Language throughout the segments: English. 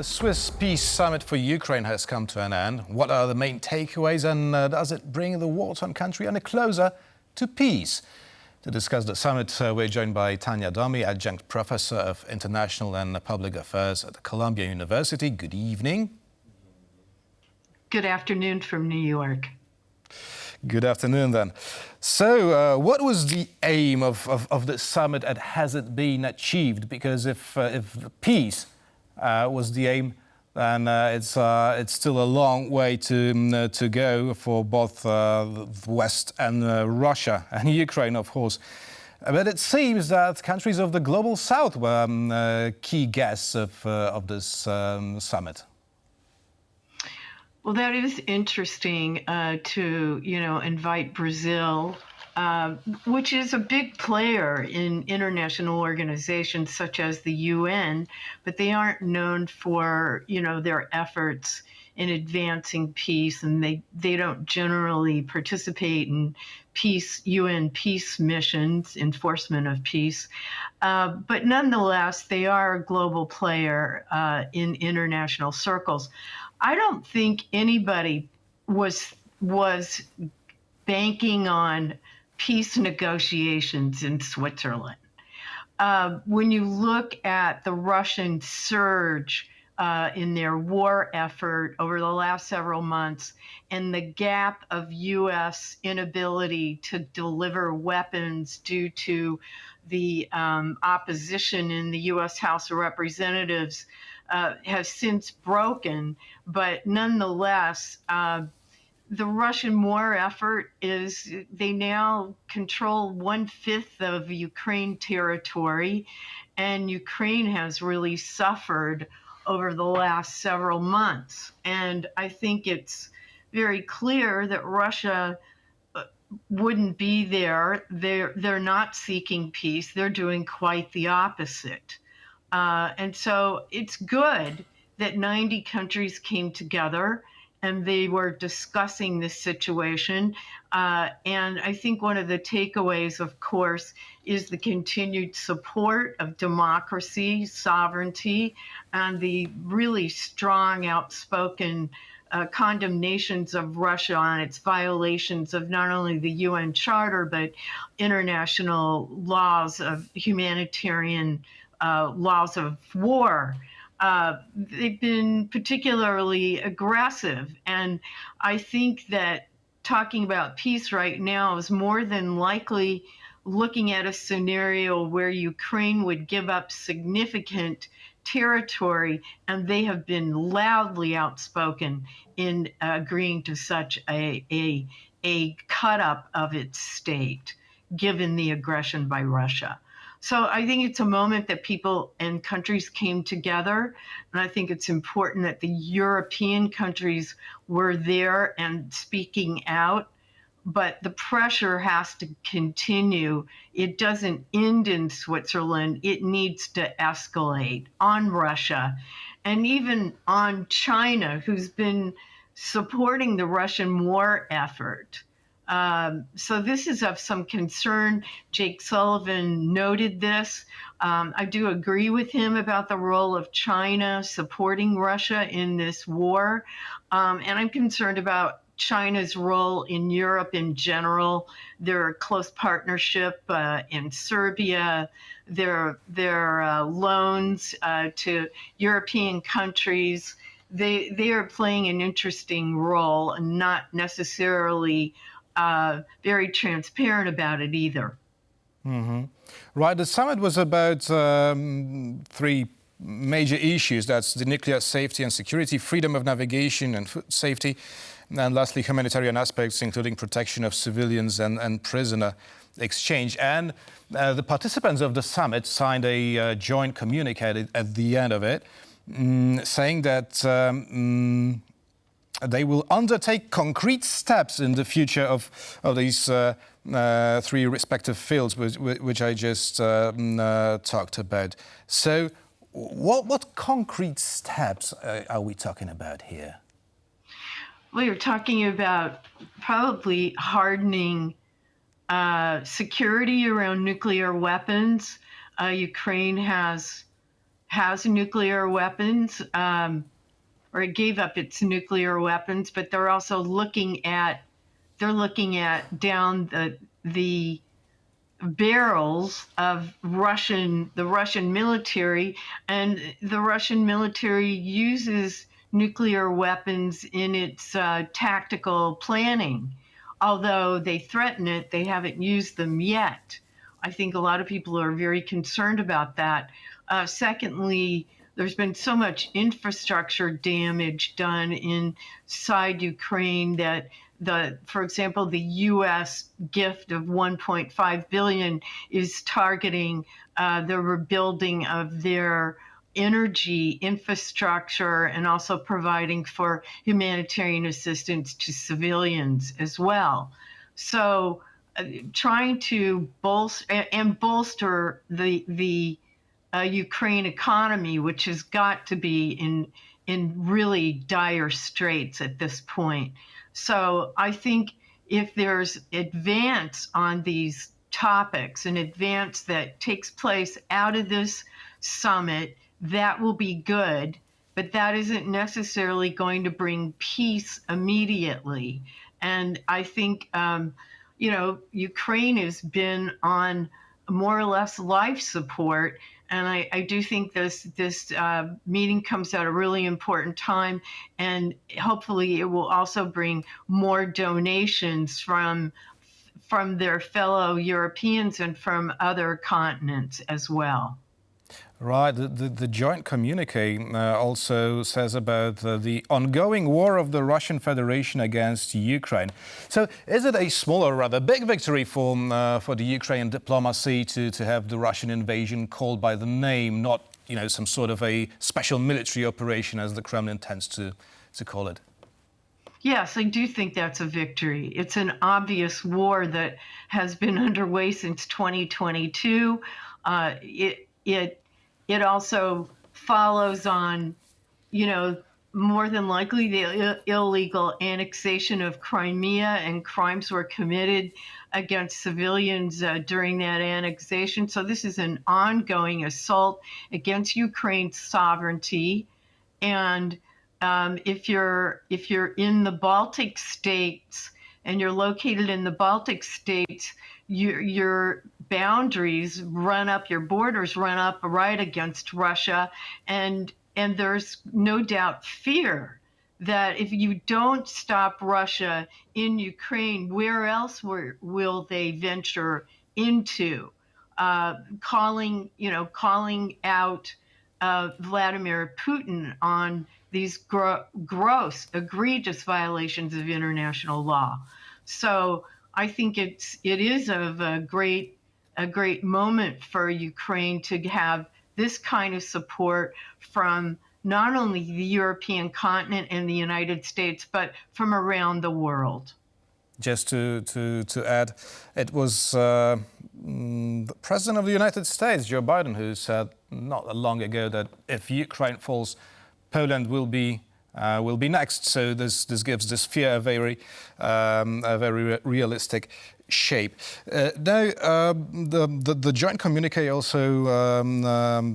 The Swiss Peace Summit for Ukraine has come to an end. What are the main takeaways, and does it bring the war-torn country any closer to peace? To discuss the summit, we're joined by Tanya Domi, Adjunct Professor of International and Public Affairs at Columbia University. Good evening. Good afternoon from New York. Good afternoon, then. So, what was the aim of this summit, and has it been achieved? Because if peace was the aim, then it's still a long way to go for both the West and Russia and Ukraine, of course. But it seems that countries of the global South were key guests of this summit. Well, that is interesting to invite Brazil, which is a big player in international organizations such as the UN, but they aren't known for their efforts in advancing peace, and they don't generally participate in UN peace missions, enforcement of peace. But nonetheless, they are a global player in international circles. I don't think anybody was banking on peace negotiations in Switzerland. When you look at the Russian surge in their war effort over the last several months, and the gap of U.S. inability to deliver weapons due to the opposition in the U.S. House of Representatives, has since broken, but nonetheless, the Russian war effort they now control 1/5 of Ukraine territory, and Ukraine has really suffered over the last several months. And I think it's very clear that Russia wouldn't be there. They're not seeking peace. They're doing quite the opposite. And so it's good that 90 countries came together and they were discussing this situation. And I think one of the takeaways, of course, is the continued support of democracy, sovereignty, and the really strong, outspoken condemnations of Russia on its violations of not only the UN Charter, but international laws of humanitarian laws of war. They've been particularly aggressive. And I think that talking about peace right now is more than likely looking at a scenario where Ukraine would give up significant territory, and they have been loudly outspoken in agreeing to such a cut-up of its state, given the aggression by Russia. So I think it's a moment that people and countries came together, and I think it's important that the European countries were there and speaking out, but the pressure has to continue. It doesn't end in Switzerland. It needs to escalate on Russia and even on China, who's been supporting the Russian war effort. So this is of some concern. Jake Sullivan noted this. I do agree with him about the role of China supporting Russia in this war. And I'm concerned about China's role in Europe in general, their close partnership in Serbia, their loans to European countries. They are playing an interesting role and not necessarily very transparent about it either. Mm-hmm. Right, the summit was about three major issues. That's the nuclear safety and security, freedom of navigation and food safety, and lastly, humanitarian aspects, including protection of civilians and prisoner exchange. And the participants of the summit signed a joint communique at the end of it, saying that they will undertake concrete steps in the future of these three respective fields, which I just talked about. So what concrete steps are we talking about here? Well, you're talking about probably hardening security around nuclear weapons. Ukraine has has nuclear weapons, or it gave up its nuclear weapons, but they're also looking at down the barrels of the Russian military, and the Russian military uses nuclear weapons in its tactical planning. Although they threaten it, they haven't used them yet. I think a lot of people are very concerned about that. Secondly, there's been so much infrastructure damage done inside Ukraine that for example, the U.S. gift of 1.5 billion is targeting the rebuilding of their energy infrastructure and also providing for humanitarian assistance to civilians as well. So, trying to bolster the Ukraine economy, which has got to be in really dire straits at this point. So I think if there's advance on these topics, an advance that takes place out of this summit, that will be good, but that isn't necessarily going to bring peace immediately. And I think, Ukraine has been on more or less life support. And I do think this meeting comes at a really important time, and hopefully it will also bring more donations from their fellow Europeans and from other continents as well. Right. The joint communique also says about the ongoing war of the Russian Federation against Ukraine. So is it a small or rather big victory for the Ukrainian diplomacy to have the Russian invasion called by the name, not some sort of a special military operation as the Kremlin tends to call it? Yes, I do think that's a victory. It's an obvious war that has been underway since 2022. It also follows on, more than likely the illegal annexation of Crimea, and crimes were committed against civilians during that annexation. So this is an ongoing assault against Ukraine's sovereignty. And if you're in the Baltic states and you're located in the Baltic states, your boundaries run up, your borders run up right against Russia, and there's no doubt fear that if you don't stop Russia in Ukraine, where else will they venture into? Calling out Vladimir Putin on these gross, egregious violations of international law. So I think it is of a great moment for Ukraine to have this kind of support from not only the European continent and the United States, but from around the world. Just to add, it was the President of the United States, Joe Biden, who said not long ago that if Ukraine falls, Poland will be next. So this gives this fear a very realistic shape. Now, the joint communique also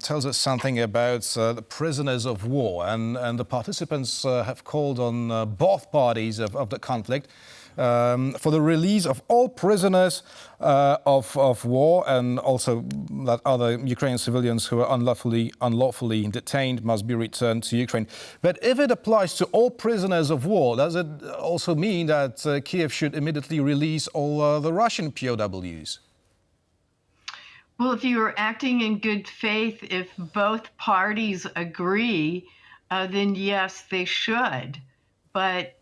tells us something about the prisoners of war, and the participants have called on both parties of the conflict for the release of all prisoners of war, and also that other Ukrainian civilians who are unlawfully detained must be returned to Ukraine. But if it applies to all prisoners of war, does it also mean that Kiev should immediately release all the Russian POWs? Well, if you are acting in good faith, if both parties agree, then yes, they should. But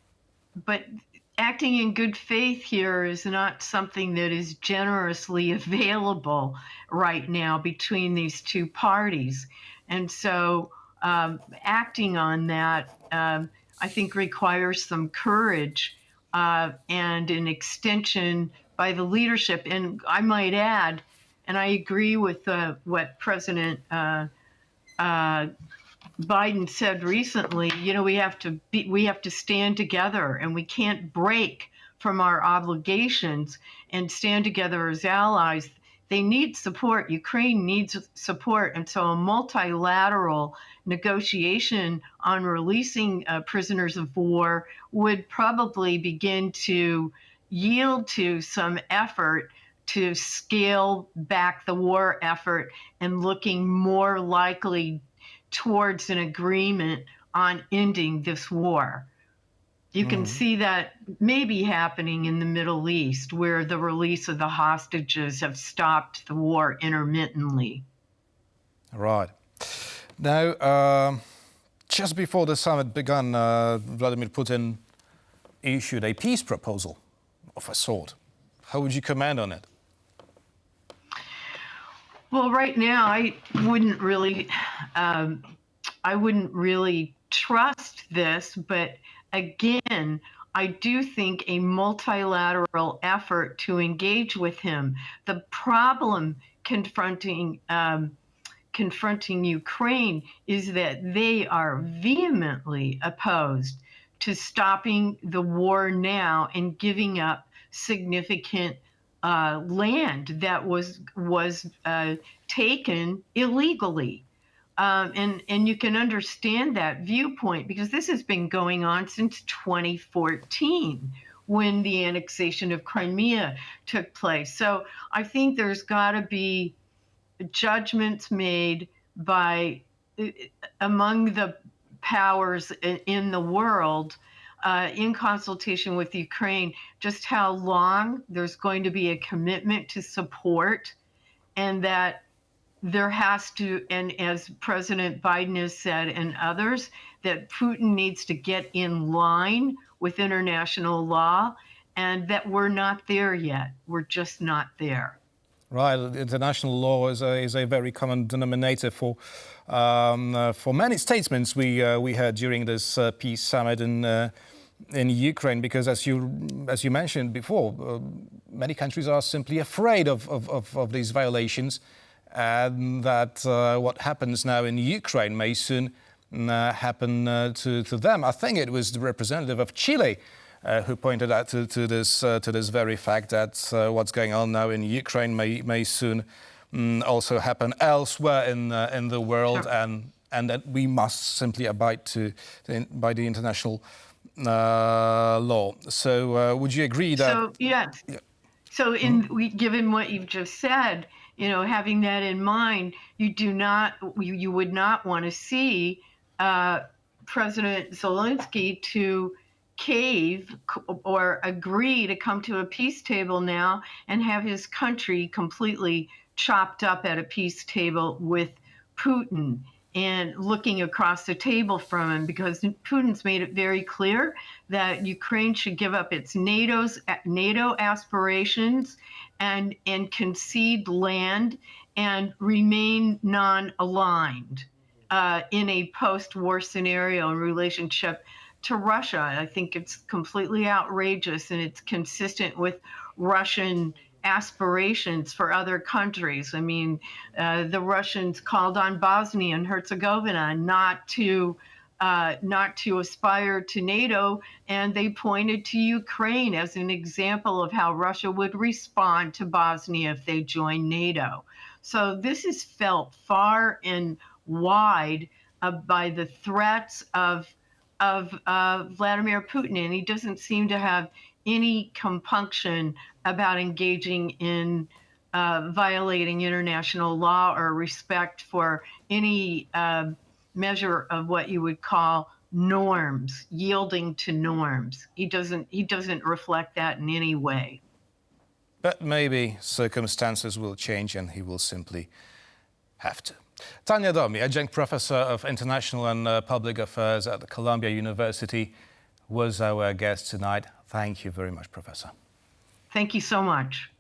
acting in good faith here is not something that is generously available right now between these two parties. And so acting on that, I think, requires some courage and an extension by the leadership. And I might add, and I agree with what President Biden said recently, we have to stand together, and we can't break from our obligations and stand together as allies. They need support. Ukraine needs support. And so a multilateral negotiation on releasing prisoners of war would probably begin to yield to some effort to scale back the war effort and looking more likely towards an agreement on ending this war. You can see that maybe happening in the Middle East, where the release of the hostages have stopped the war intermittently. Right. Now, just before the summit began, Vladimir Putin issued a peace proposal of a sort. How would you comment on it? Well, right now, I wouldn't really trust this, but again, I do think a multilateral effort to engage with him. The problem confronting Ukraine is that they are vehemently opposed to stopping the war now and giving up significant land that was taken illegally. And you can understand that viewpoint because this has been going on since 2014 when the annexation of Crimea took place. So I think there's got to be judgments made by among the powers in the world in consultation with Ukraine, just how long there's going to be a commitment to support, and that there has to, and as President Biden has said and others, that Putin needs to get in line with international law, and that we're not there yet. We're just not there. Right, international law is a very common denominator for many statements we heard during this peace summit in Ukraine, because as you mentioned before, many countries are simply afraid of these violations, and that what happens now in Ukraine may soon happen to them. I think it was the representative of Chile who pointed out to this very fact that what's going on now in Ukraine may soon also happen elsewhere in the world, Sure. and that we must simply abide by the international law. So would you agree that? So yes. So given what you've just said, having that in mind, you would not want to see President Zelensky to cave or agree to come to a peace table now and have his country completely chopped up at a peace table with Putin and looking across the table from him, because Putin's made it very clear that Ukraine should give up its NATO aspirations and concede land and remain non-aligned in a post-war scenario in relationship to Russia. I think it's completely outrageous, and it's consistent with Russian aspirations for other countries. I mean, the Russians called on Bosnia and Herzegovina not to aspire to NATO, and they pointed to Ukraine as an example of how Russia would respond to Bosnia if they joined NATO. So this is felt far and wide by the threats of Vladimir Putin, and he doesn't seem to have any compunction about engaging in violating international law or respect for any measure of what you would call norms, yielding to norms. He doesn't reflect that in any way. But maybe circumstances will change and he will simply have to. Tanya Domi, Adjunct Professor of International and Public Affairs at the Columbia University, was our guest tonight. Thank you very much, Professor. Thank you so much.